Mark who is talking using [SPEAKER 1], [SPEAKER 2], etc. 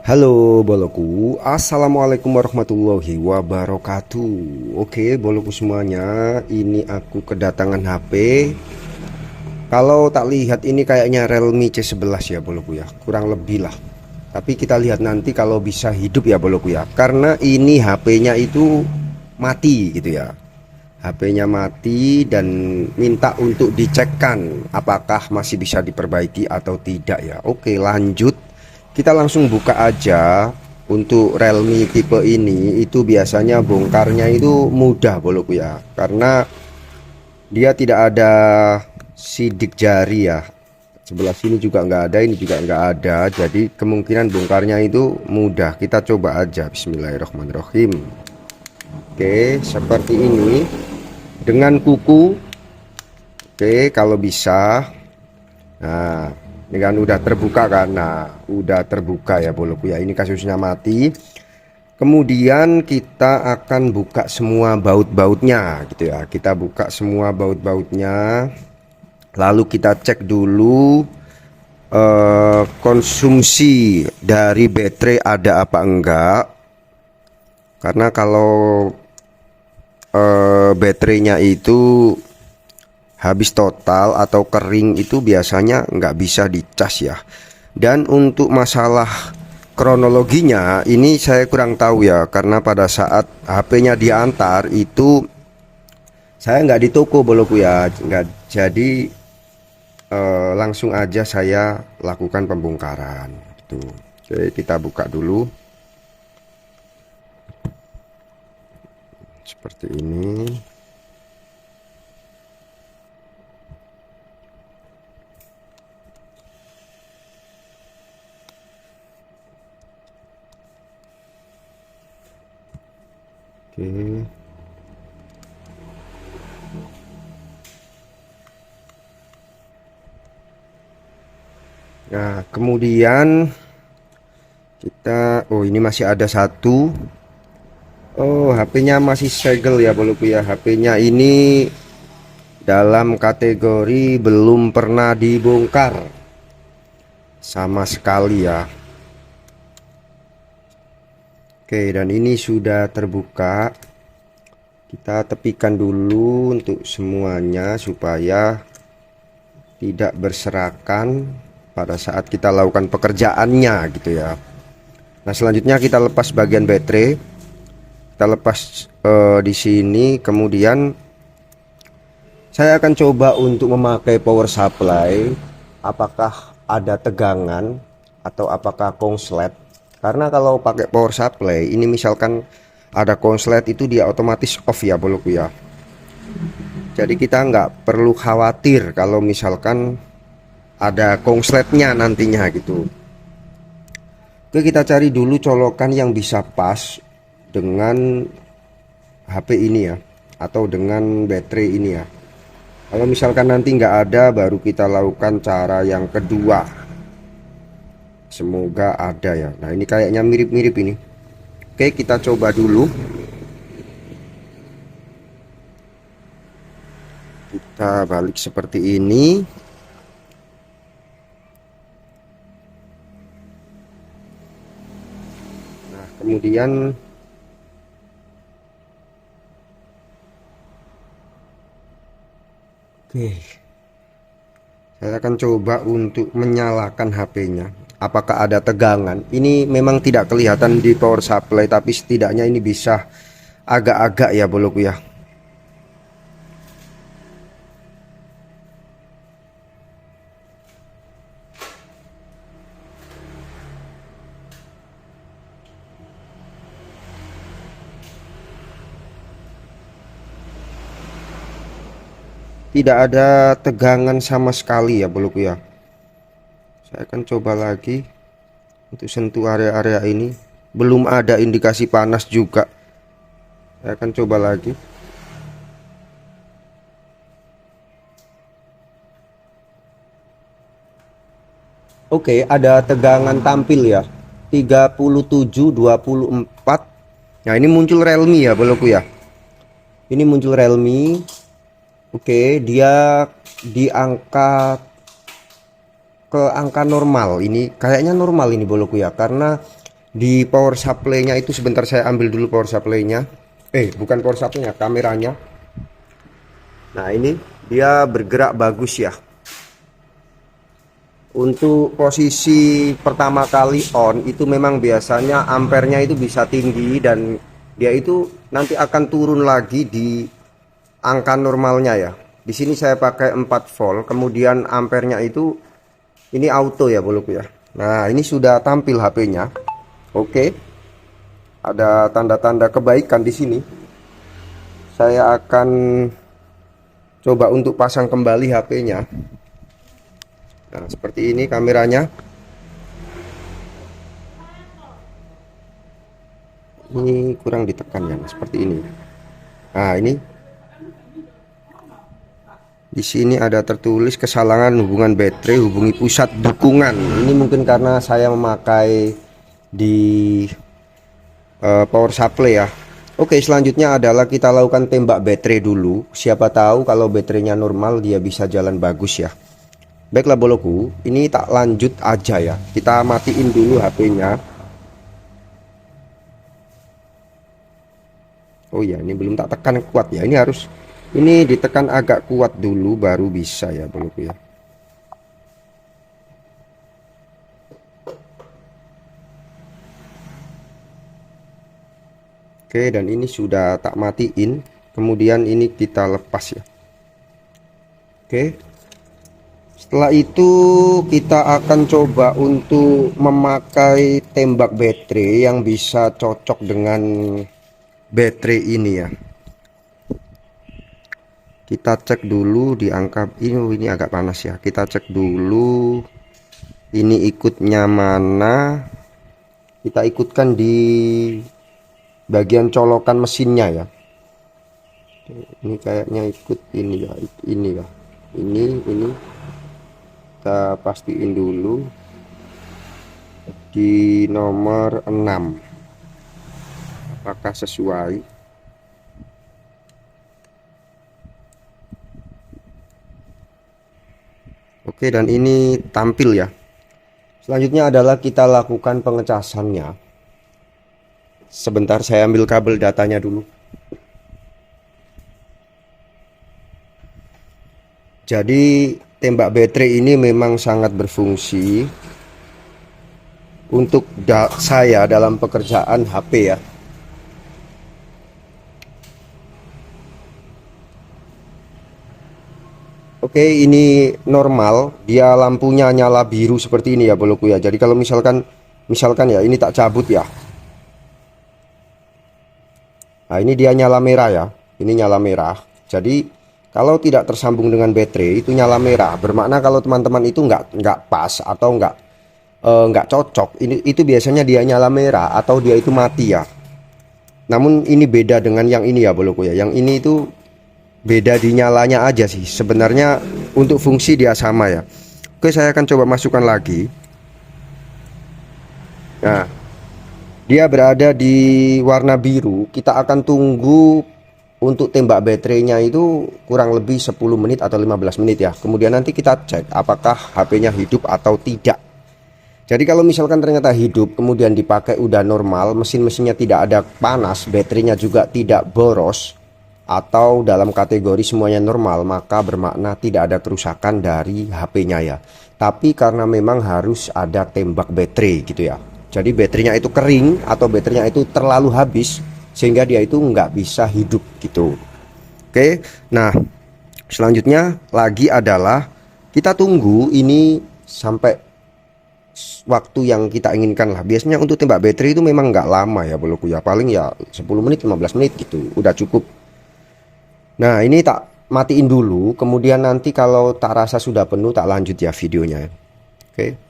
[SPEAKER 1] Halo boloku, assalamualaikum warahmatullahi wabarakatuh. Oke boloku semuanya, ini aku kedatangan HP. Kalau tak lihat ini kayaknya Realme C11 ya boloku ya, kurang lebih lah. Tapi kita lihat nanti kalau bisa hidup ya boloku ya, karena ini HP-nya itu mati gitu ya. HP-nya mati dan minta untuk dicekkan apakah masih bisa diperbaiki atau tidak ya. Oke lanjut, kita langsung buka aja. Untuk Realme tipe ini itu biasanya bongkarnya itu mudah boloku ya, karena dia tidak ada sidik jari ya. Sebelah sini juga nggak ada, ini juga nggak ada, jadi kemungkinan bongkarnya itu mudah. Kita coba aja, bismillahirrahmanirrahim. Oke seperti ini dengan kuku. Oke kalau bisa. Nah ini kan udah terbuka kan. Nah udah terbuka ya boloku ya, ini kasusnya mati. Kemudian kita akan buka semua baut-bautnya gitu ya. Kita buka semua baut-bautnya, lalu kita cek dulu konsumsi dari baterai ada apa enggak. Karena kalau baterainya itu habis total atau kering itu biasanya nggak bisa dicas ya. Dan untuk masalah kronologinya ini saya kurang tahu ya, karena pada saat HP-nya diantar itu saya nggak di toko boloku ya, nggak. Jadi langsung aja saya lakukan pembongkaran gitu. Oke kita buka dulu seperti ini. Oke. Nah, kemudian kita, oh ini masih ada satu. Oh, HP-nya masih segel ya boloku ya. HP-nya ini dalam kategori belum pernah dibongkar sama sekali ya. Oke, dan ini sudah terbuka. Kita tepikan dulu untuk semuanya supaya tidak berserakan pada saat kita lakukan pekerjaannya gitu ya. Nah, selanjutnya kita lepas bagian baterai. Kita lepas di sini. Kemudian saya akan coba untuk memakai power supply. Apakah ada tegangan atau apakah konslet? Karena kalau pakai power supply ini misalkan ada konslet itu dia otomatis off ya boloku ya. Jadi kita nggak perlu khawatir kalau misalkan ada konsletnya nantinya gitu. Oke kita cari dulu colokan yang bisa pas dengan HP ini ya, atau dengan baterai ini ya. Kalau misalkan nanti nggak ada, baru kita lakukan cara yang kedua. Semoga ada ya. Nah ini kayaknya mirip-mirip ini. Oke kita coba dulu. Kita balik seperti ini. Nah kemudian oke, saya akan coba untuk menyalakan HP-nya. Apakah ada tegangan? Ini memang tidak kelihatan di power supply, tapi setidaknya ini bisa agak-agak ya boloku ya. Tidak ada tegangan sama sekali ya boloku ya. Saya akan coba lagi untuk sentuh area-area ini. Belum ada indikasi panas juga. Saya akan coba lagi. Oke, ada tegangan tampil ya. 37 24. Nah, ini muncul Realme ya boloku ya. Ini muncul Realme. Oke, dia diangkat ke angka normal. Ini kayaknya normal ini boloku ya, karena di power supply-nya itu. Sebentar saya ambil dulu power supply-nya. Bukan power supply-nya, kameranya. Nah, ini dia bergerak bagus ya. Untuk posisi pertama kali on itu memang biasanya ampernya itu bisa tinggi, dan dia itu nanti akan turun lagi di angka normalnya ya. Di sini saya pakai 4 volt, kemudian ampernya itu ini auto ya boloku ya. Nah, ini sudah tampil HP-nya. Oke. Ada tanda-tanda kebaikan di sini. Saya akan coba untuk pasang kembali HP-nya. Nah, seperti ini kameranya. Ini kurang ditekan ya, seperti ini. Nah, ini di sini ada tertulis kesalahan hubungan baterai, hubungi pusat dukungan. Ini mungkin karena saya memakai di power supply ya. Oke, selanjutnya adalah kita lakukan tembak baterai dulu. Siapa tahu kalau baterainya normal dia bisa jalan bagus ya. Baiklah boloku, ini tak lanjut aja ya. Kita matiin dulu HP-nya. Oh ya, ini belum tak tekan kuat ya. Ini ditekan agak kuat dulu baru bisa ya boloku ya. Oke, dan ini sudah tak matiin. Kemudian ini kita lepas ya. Oke. Setelah itu kita akan coba untuk memakai tembak baterai yang bisa cocok dengan baterai ini ya. Kita cek dulu di angka ini agak panas ya. Kita cek dulu ini ikutnya mana. Kita ikutkan di bagian colokan mesinnya ya. Ini kayaknya ikut ini ya, ini ya. Ini kita pastiin dulu di nomor 6. Apakah sesuai? Oke, dan ini tampil ya. Selanjutnya adalah kita lakukan pengecasannya. Sebentar saya ambil kabel datanya dulu. Jadi tembak baterai ini memang sangat berfungsi untuk saya dalam pekerjaan HP ya. Oke, ini normal, dia lampunya nyala biru seperti ini ya boloku ya. Jadi kalau misalkan ya ini tak cabut ya. Nah, ini dia nyala merah ya. Ini nyala merah. Jadi kalau tidak tersambung dengan baterai itu nyala merah. Bermakna kalau teman-teman itu nggak pas atau nggak cocok, itu biasanya dia nyala merah atau dia itu mati ya. Namun ini beda dengan yang ini ya boloku ya. Yang ini itu beda di nyalanya aja sih. Sebenarnya untuk fungsi dia sama ya. Oke, saya akan coba masukkan lagi. Nah, dia berada di warna biru. Kita akan tunggu untuk tembak baterainya itu kurang lebih 10 menit atau 15 menit ya. Kemudian nanti kita cek apakah HP-nya hidup atau tidak. Jadi kalau misalkan ternyata hidup, kemudian dipakai udah normal, mesinnya tidak ada panas, baterainya juga tidak boros, atau dalam kategori semuanya normal, maka bermakna tidak ada kerusakan dari HP-nya ya. Tapi karena memang harus ada tembak baterai gitu ya. Jadi baterainya itu kering atau baterainya itu terlalu habis sehingga dia itu nggak bisa hidup gitu. Oke, nah selanjutnya lagi adalah kita tunggu ini sampai waktu yang kita inginkan lah. Biasanya untuk tembak baterai itu memang nggak lama ya boloku ya, paling ya 10 menit 15 menit gitu udah cukup. Nah, ini tak matiin dulu, kemudian nanti kalau tak rasa sudah penuh tak lanjut ya videonya. Oke.